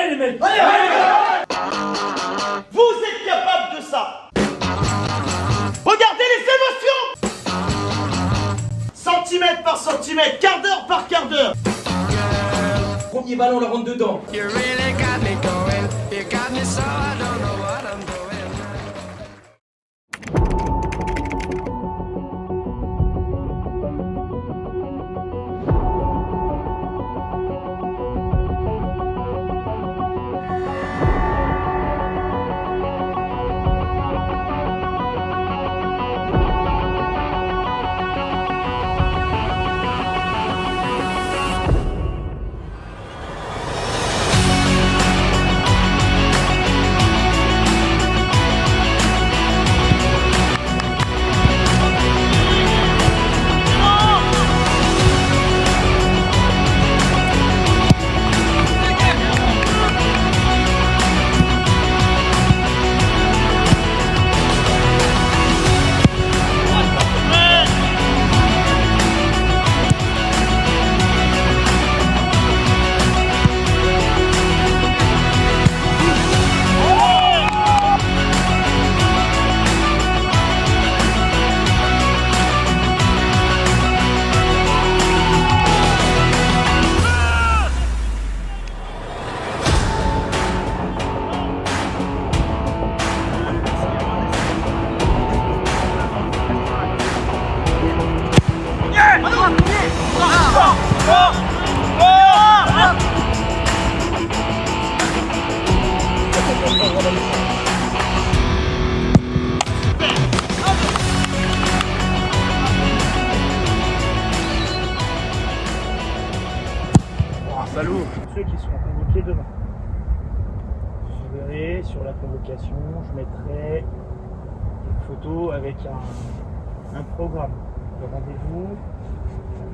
Allez les mecs. Vous êtes capable de ça. Regardez les émotions. Centimètre par centimètre, quart d'heure par quart d'heure. Premier ballon, la rentre dedans. You really got me going. You got me so I don't know what I'm doing. Salaud. Ceux qui seront convoqués demain. Je verrai sur la convocation, je mettrai une photo avec un programme de rendez-vous.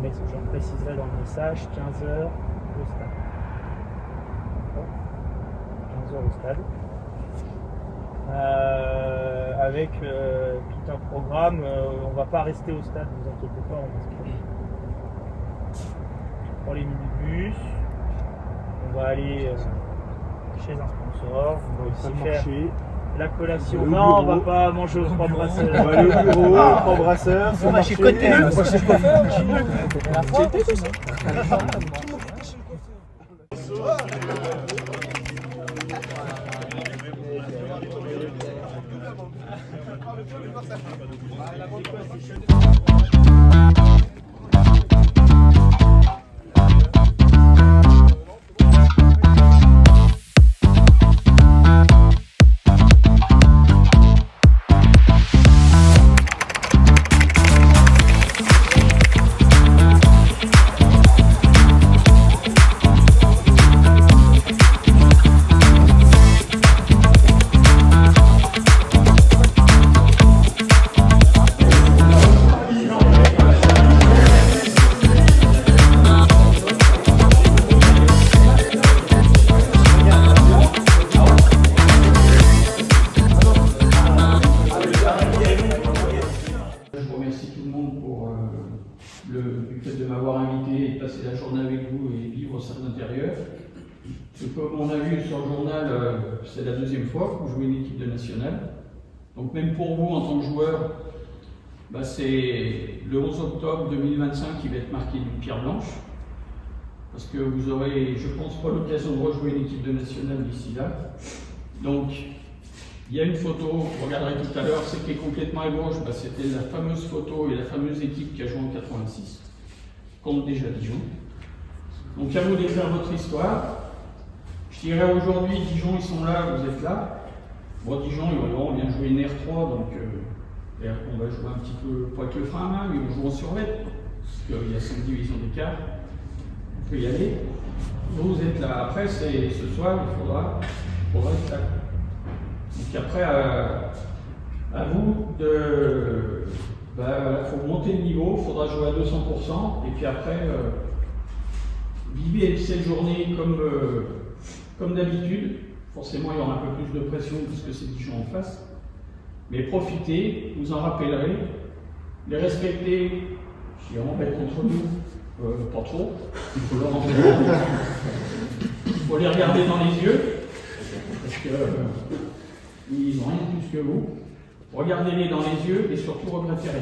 Mais je préciserai dans le message 15h au stade. 15h au stade. Avec tout un programme, on ne va pas rester au stade, ne vous inquiétez pas, on prend les minibus, on va aller chez un sponsor, on va aussi faire la collation. Non, on va pas manger aux trois brasseurs. On va aller au bureau, aux trois brasseurs. On va chez Côté. Du fait de m'avoir invité et de passer la journée avec vous et vivre ça de l'intérieur. Comme on a vu sur le journal, c'est la deuxième fois que vous jouez une équipe de nationale. Donc même pour vous en tant que joueur, c'est le 11 octobre 2025 qui va être marqué d'une pierre blanche. Parce que vous aurez, je pense, pas l'occasion de rejouer une équipe de nationale d'ici là. Donc il y a une photo, vous regarderez tout à l'heure, celle qui est complètement à gauche, c'était la fameuse photo et la fameuse équipe qui a joué en 86, contre déjà Dijon. Donc à vous d'écrire votre histoire. Je dirais aujourd'hui, Dijon, ils sont là, vous êtes là. Bon, Dijon, on vient jouer une R3, donc on va jouer un petit peu, pas avec le frein à main, mais on joue en survêt, parce qu'il y a 5 divisions d'écart. On peut y aller. Vous êtes là. Après, c'est ce soir, il faudra être là. Donc après, à vous de... faut monter le niveau, il faudra jouer à 200%, et puis après, vivez cette journée comme d'habitude. Forcément, il y aura un peu plus de pression puisque c'est Dijon en face. Mais profitez, vous en rappellerez, les respecter, je dirais, on va être entre nous, pas trop, il faut leur en faire. Il faut faut les regarder dans les yeux, parce que ils n'ont rien de plus que vous. Regardez-les dans les yeux et surtout regrettez rien.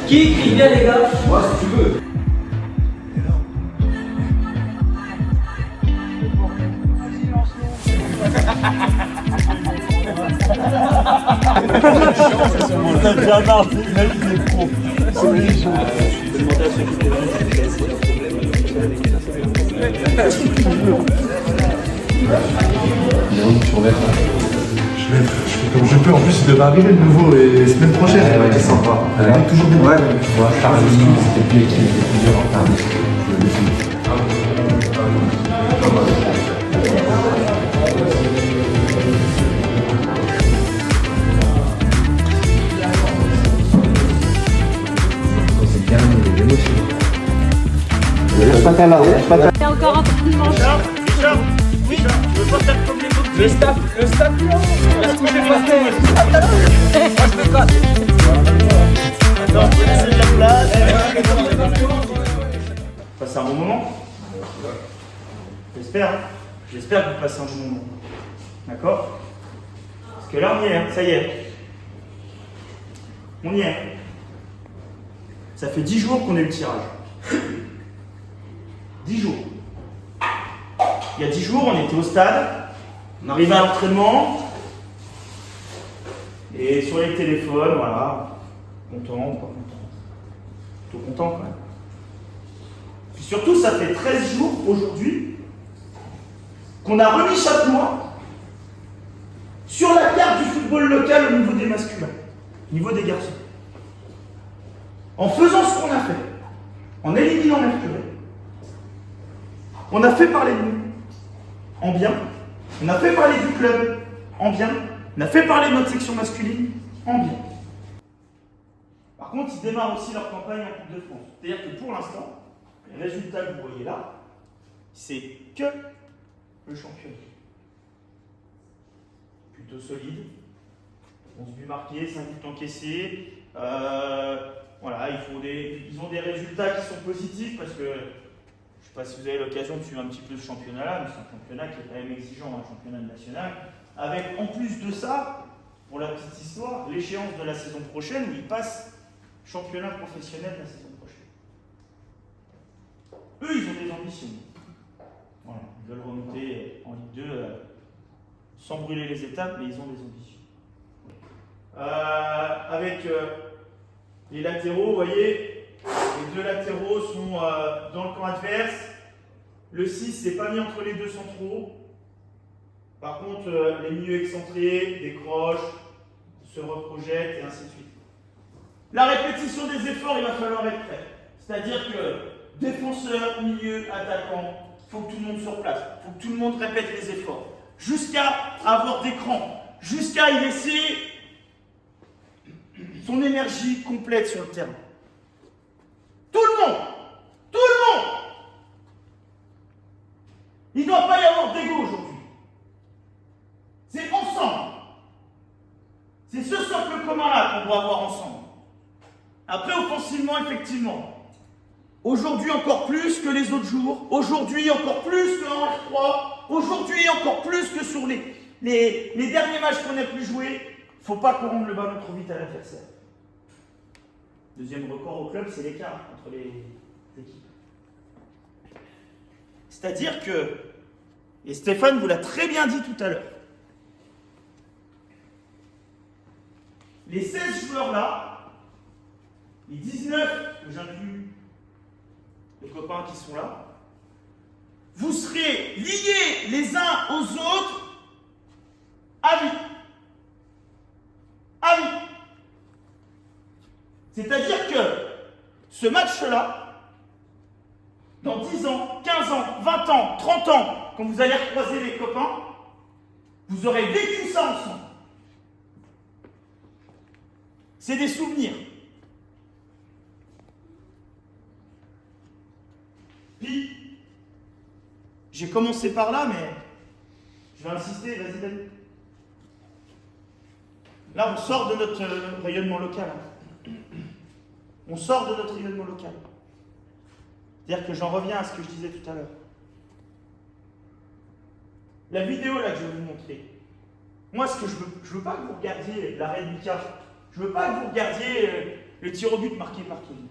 Qui écrit bien les gars? Moi si tu veux. On a bien marre, imagine les pros. C'est magnifique. Comme je peux, en plus il devait arriver le nouveau et semaine prochaine. Ouais, c'est sympa. Elle est toujours bien. Ouais, tu vois, c'était plus équilibré, c'était plus dur en termes c'est calme, il y a de l'émotion. Laisse pas ta là, laisse pas ta. Il y a encore un peu plus de manche. Richard, oui, tu veux pas faire comme les autres? Le staff, non. Moi je me casse. Attends, je vais laisser de la place. Passez un bon moment. J'espère. J'espère que vous passez un bon moment. D'accord? Parce que là, on y est, hein. Ça y est. On y est. Ça fait 10 jours qu'on a eu le tirage. 10 jours. Il y a 10 jours, on était au stade. On arrivait à l'entraînement. Et sur les téléphones, voilà. Content ou pas content? Plutôt content quand même. Puis surtout, ça fait 13 jours aujourd'hui qu'on a remis chaque mois sur la carte du football local au niveau des masculins, au niveau des garçons. En faisant ce qu'on a fait, en éliminant Mercurey, on a fait parler de nous en bien, on a fait parler du club en bien, on a fait parler de notre section masculine en bien. Par contre, ils démarrent aussi leur campagne en Coupe de France. C'est-à-dire que pour l'instant, les résultats que vous voyez là, c'est que le championnat. Plutôt solide. 11 buts marqués, 5 buts encaissés. Voilà, ils ont des résultats qui sont positifs parce que, je ne sais pas si vous avez l'occasion de suivre un petit peu ce championnat-là, mais c'est un championnat qui est quand même exigeant, un championnat national. Avec en plus de ça, pour la petite histoire, l'échéance de la saison prochaine où ils passent championnat professionnel la saison prochaine. Eux, ils ont des ambitions. Voilà, ils veulent remonter en Ligue 2 sans brûler les étapes, mais ils ont des ambitions. Avec les latéraux, vous voyez, les deux latéraux sont dans le camp adverse. Le 6 n'est pas mis entre les deux centraux. Par contre, les milieux excentrés décrochent, se reprojettent et ainsi de suite. La répétition des efforts, il va falloir être prêt. C'est-à-dire que défenseur, milieu, attaquant, il faut que tout le monde sur place. Il faut que tout le monde répète les efforts. Jusqu'à avoir des crampes. Jusqu'à y laisser son énergie complète sur le terrain. Tout le monde. Tout le monde. Il ne doit pas y avoir d'égo aujourd'hui. C'est ensemble. C'est ce socle commun-là qu'on doit avoir ensemble. Après, offensivement, effectivement. Aujourd'hui, encore plus que les autres jours. Aujourd'hui, encore plus qu'en R3. Aujourd'hui, encore plus que sur les derniers matchs qu'on a pu jouer. Il ne faut pas qu'on rende le ballon trop vite à l'adversaire. Deuxième record au club, c'est l'écart entre les équipes. C'est-à-dire que, et Stéphane vous l'a très bien dit tout à l'heure, les 16 joueurs-là, les 19 que j'inclus, les copains qui sont là, vous serez liés les uns aux autres à vie. À vie. C'est-à-dire que ce match-là, dans 10 ans, 15 ans, 20 ans, 30 ans, quand vous allez recroiser les copains, Vous aurez vécu ça ensemble. C'est des souvenirs. Puis, j'ai commencé par là, mais je vais insister, vas-y Ben. Là, on sort de notre rayonnement local. On sort de notre rayonnement local. C'est-à-dire que j'en reviens à ce que je disais tout à l'heure. La vidéo là que je vais vous montrer, moi ce que je veux pas que vous regardiez l'arrêt de Mika, je veux pas que vous regardiez le tir au but marqué par Kevin.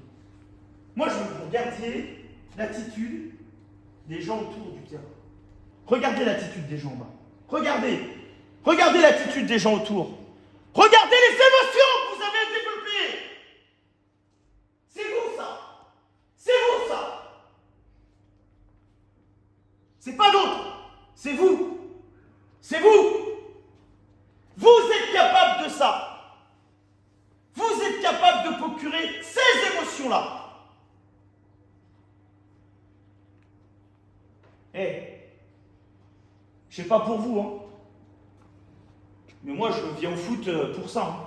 Moi je veux que vous regardiez l'attitude des gens autour du terrain. Regardez l'attitude des gens en bas. Regardez l'attitude des gens autour. Regardez les émotions que vous avez développées. C'est vous ça. C'est vous ça. C'est pas d'autres. C'est vous. C'est vous. Vous êtes capable de ça. Vous êtes capable de procurer ces émotions-là. Je sais pas pour vous, hein. Mais moi, je viens au foot pour ça. Hein.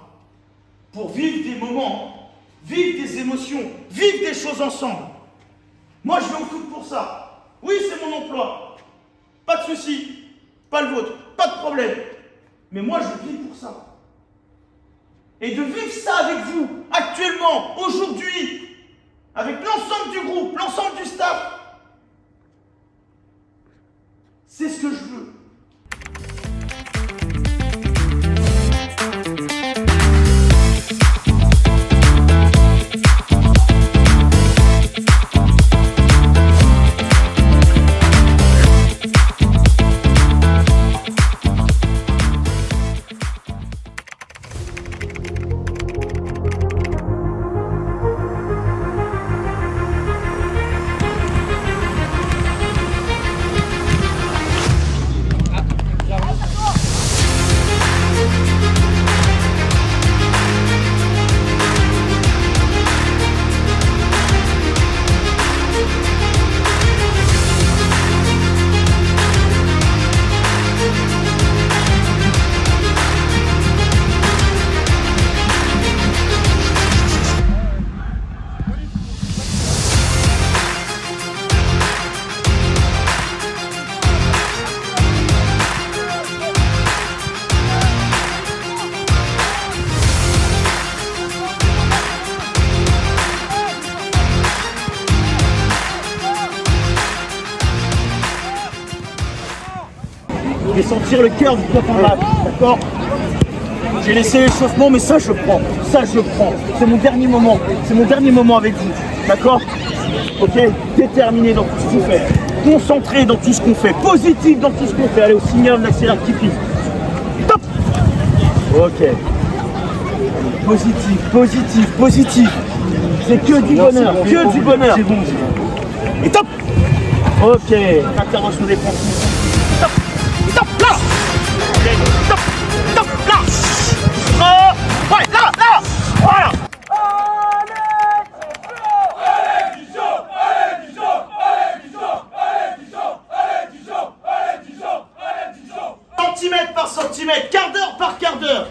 Pour vivre des moments, vivre des émotions, vivre des choses ensemble. Moi, je viens au foot pour ça. Oui, c'est mon emploi. Pas de souci. Pas le vôtre. Pas de problème. Mais moi, je vis pour ça. Et de vivre ça avec vous, actuellement, aujourd'hui, avec l'ensemble du groupe, l'ensemble du staff, c'est ce que je veux. Je vais sentir le cœur du peuple en bas, d'accord? J'ai laissé l'échauffement, mais ça je prends. Ça je prends. C'est mon dernier moment. C'est mon dernier moment avec vous, d'accord? Ok? Déterminé dans tout ce qu'on fait. Concentré dans tout ce qu'on fait. Positif dans tout ce qu'on fait. Allez, au signal de l'accélère qui plie. Top! Ok. Positif, positif, positif. C'est que du bonheur, que du bonheur. C'est bon, c'est bon. Et top! Ok. Intervention défensive. Top! Top là! Top! Top là! Ouais, là! Là! Voilà! Centimètre par centimètre, quart d'heure par quart d'heure.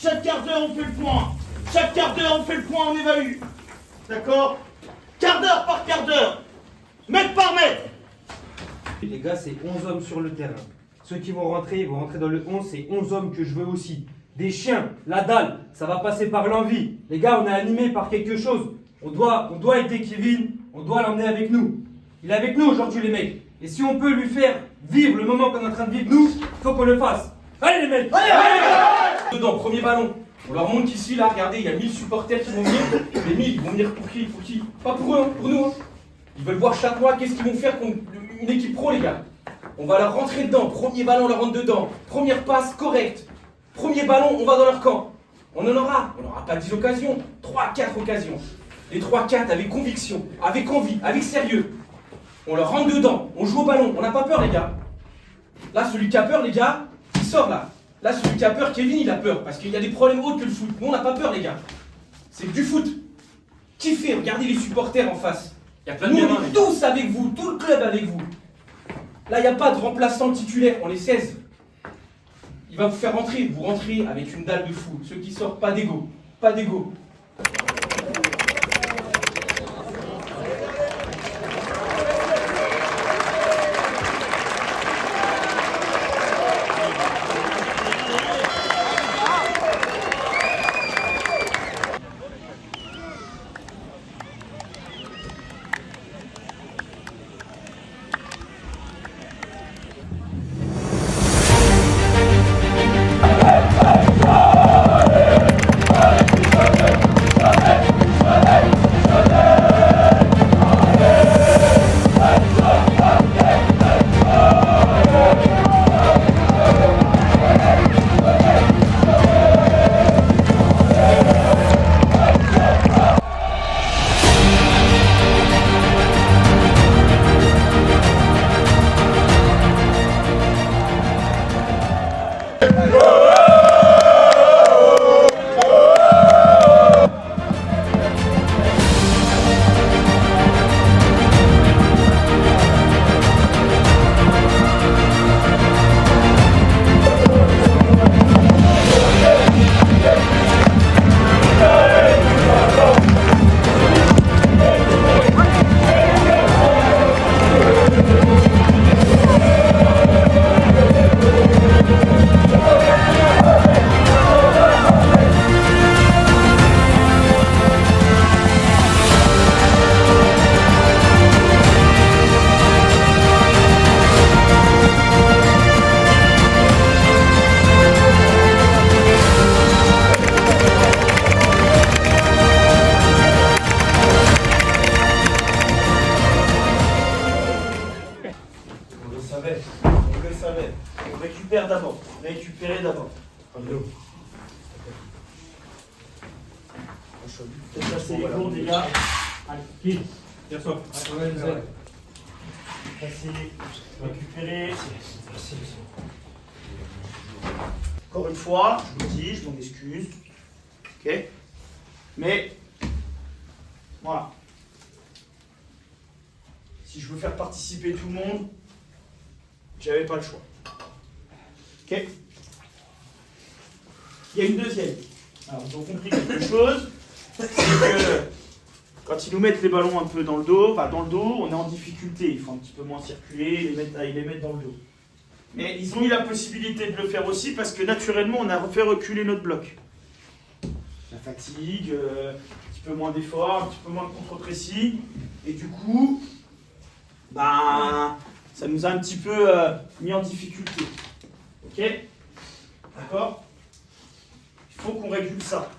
Chaque quart d'heure on fait le point. Chaque quart d'heure on fait le point, on évalue. D'accord? Quart d'heure par quart d'heure. Mètre par mètre. Les gars, c'est 11 hommes sur le terrain. Ceux qui vont rentrer, ils vont rentrer dans le 11, c'est 11 hommes que je veux aussi. Des chiens, la dalle, ça va passer par l'envie. Les gars, on est animés par quelque chose. On doit aider Kevin, on doit l'emmener avec nous. Il est avec nous aujourd'hui, les mecs. Et si on peut lui faire vivre le moment qu'on est en train de vivre, nous, il faut qu'on le fasse. Allez les mecs! Allez! Dedans, premier ballon. On leur montre qu'ici, là, regardez, il y a 1000 supporters qui vont venir. Les 1000, ils vont venir pour qui? Pour qui? Pas pour eux, hein, pour nous. Hein. Ils veulent voir chaque mois qu'est-ce qu'ils vont faire contre une équipe pro, les gars. On va leur rentrer dedans. Premier ballon, on leur rentre dedans. Première passe correcte. Premier ballon, on va dans leur camp. On n'aura pas 10 occasions. 3-4 occasions. Les 3-4 avec conviction, avec envie, avec sérieux. On leur rentre dedans. On joue au ballon. On n'a pas peur, les gars. Là, celui qui a peur, les gars, il sort là. Là, celui qui a peur, Kevin, il a peur. Parce qu'il y a des problèmes autres que le foot. Nous, on n'a pas peur, les gars. C'est du foot. Kiffez, regardez les supporters en face. Il y a plein de gamins, tous avec vous, tout le club avec vous. Là, il n'y a pas de remplaçant titulaire, on est 16. il va vous faire rentrer. Vous rentrez avec une dalle de fou. Ceux qui sortent, pas d'ego. Pas d'ego. On le savait. On récupère d'abord. Récupérez d'abord. Faites passer les cours, les gars. Allez, qui Bien sûr. Passez, récupérez. Encore une fois, je vous dis, je m'en excuse. Ok. Mais, voilà. Si je veux faire participer tout le monde, j'avais pas le choix. Ok. Il y a une deuxième. Alors, ils ont compris quelque chose. C'est que quand ils nous mettent les ballons un peu dans le dos, on est en difficulté. Il faut un petit peu moins circuler, ils les mettent dans le dos. Mais ils ont eu la possibilité de le faire aussi parce que naturellement, on a fait reculer notre bloc. La fatigue, un petit peu moins d'effort, un petit peu moins de contre-précis. Et du coup, ça nous a un petit peu mis en difficulté. Ok? D'accord? Il faut qu'on régule ça.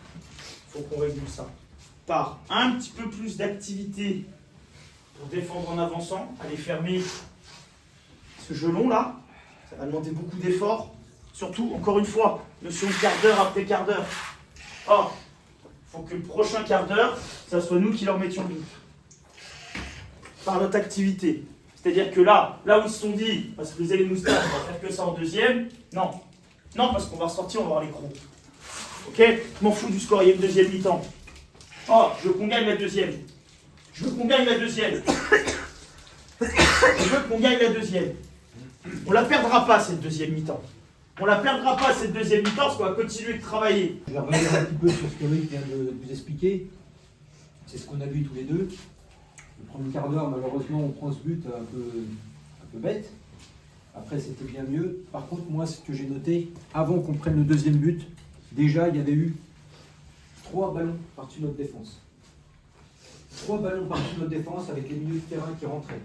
Par un petit peu plus d'activité pour défendre en avançant, aller fermer ce gelon là. Ça va demander beaucoup d'efforts. Surtout, encore une fois, notion de quart d'heure après quart d'heure. Or, il faut que le prochain quart d'heure, ça soit nous qui leur mettions le but. Par notre activité. C'est-à-dire que là où ils se sont dit, parce que les moustaches, on va faire que ça en deuxième, non. Non, parce qu'on va ressortir, on va avoir les crocs. Ok? Je m'en fous du score, il y a une deuxième mi-temps. Oh, je veux qu'on gagne la deuxième. Je veux qu'on gagne la deuxième. On la perdra pas cette deuxième mi-temps. Parce qu'on va continuer de travailler. Je vais revenir un petit peu sur ce que Loïc vient de vous expliquer. C'est ce qu'on a vu tous les deux. Le premier quart d'heure, malheureusement, on prend ce but un peu bête. Après, c'était bien mieux. Par contre, moi, ce que j'ai noté, avant qu'on prenne le deuxième but, déjà, il y avait eu 3 ballons par-dessus notre défense. 3 ballons par-dessus notre défense avec les milieux de terrain qui rentraient.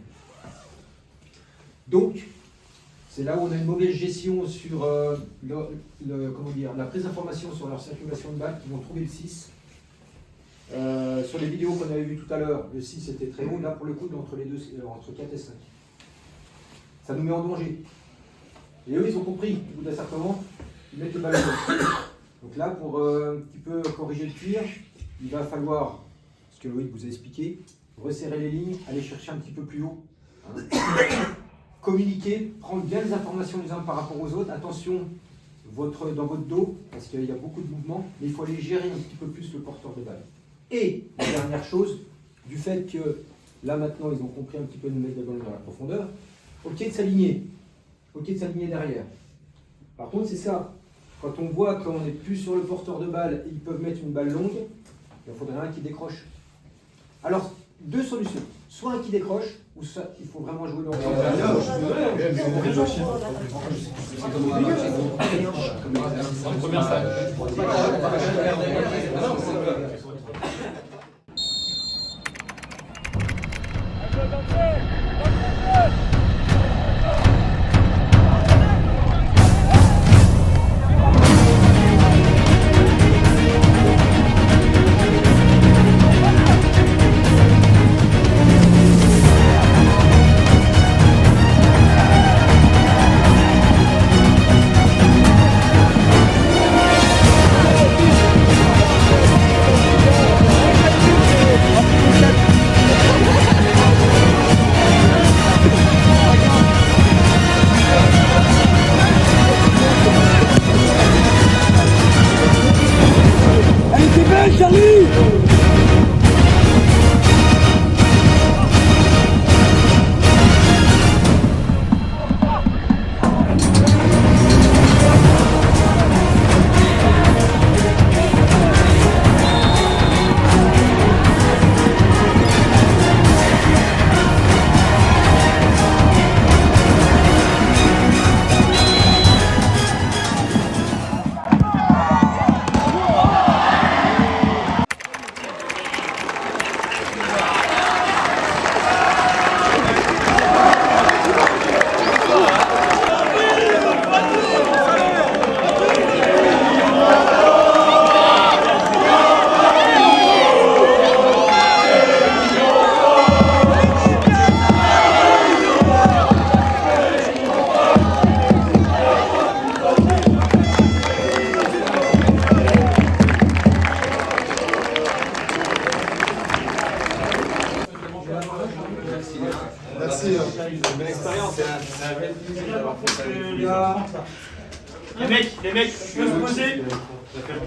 Donc, c'est là où on a une mauvaise gestion sur la prise d'information sur leur circulation de balles, qui vont trouver le 6. Sur les vidéos qu'on avait vues tout à l'heure, le 6 était très haut. Là, pour le coup, entre les deux, entre 4 et 5. Ça nous met en danger. Et eux, ils ont compris. Au bout d'un certain moment, ils mettent le ballon. Donc là, pour un petit peu corriger le tir, il va falloir, ce que Loïc vous a expliqué, resserrer les lignes, aller chercher un petit peu plus haut. Communiquer, prendre bien les informations les uns par rapport aux autres. Attention dans votre dos, parce qu'il y a beaucoup de mouvements, mais il faut aller gérer un petit peu plus le porteur de balle. Et la dernière chose, du fait que là maintenant ils ont compris un petit peu de nous mettre le ballon dans la profondeur, ok de s'aligner derrière. Par contre, c'est ça. Quand on voit qu'on n'est plus sur le porteur de balle et ils peuvent mettre une balle longue, il faudrait un qui décroche. Alors, deux solutions. Soit un qui décroche, ou soit il faut vraiment jouer le Merci. Belle expérience. C'est un bel plaisir d'avoir fait ça. Les mecs, je peux se poser.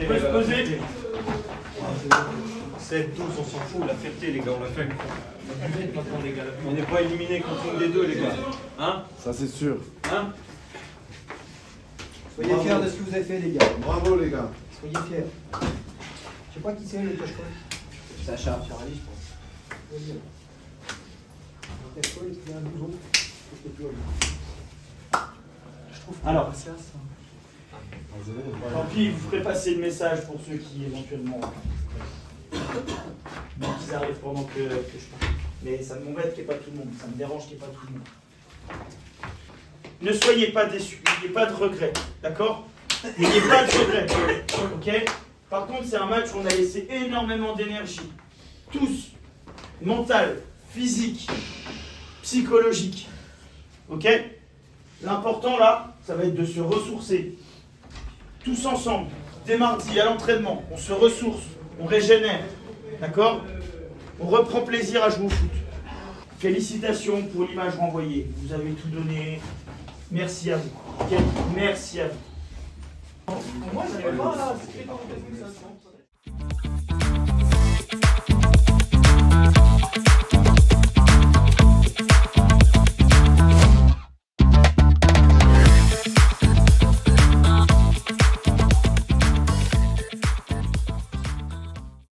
Je peux se poser. 7-12, on s'en fout, la fierté les gars, on l'a fait. On n'est pas éliminé contre une des deux les gars. Hein? Ça c'est sûr. Hein? Soyez fiers de ce que vous avez fait, les gars. Bravo les gars. Soyez fiers. Je sais pas qui c'est le cache-colle. Sacha. Charlie, je pense. Vas-y. Un cache-colle et puis un blouson. Je trouve que Alors. c'est ça. Tant pis, vous ferez passer le message pour ceux qui éventuellement. Donc ils arrivent pendant que je parle. Mais ça m'embête qu'il n'y ait pas tout le monde. Ça me dérange qu'il n'y ait pas tout le monde. Ne soyez pas déçus. N'ayez pas de regrets. D'accord? N'ayez pas de regrets. Ok? Par contre, c'est un match où on a laissé énormément d'énergie. Tous. Mental, physique, psychologique. Ok? L'important là, ça va être de se ressourcer. Tous ensemble, dès mardi à l'entraînement, on se ressource, on régénère. D'accord? On reprend plaisir à jouer au foot. Félicitations pour l'image renvoyée. Vous avez tout donné. Merci à vous. Ok? Merci à vous. Moi, je n'avais pas là.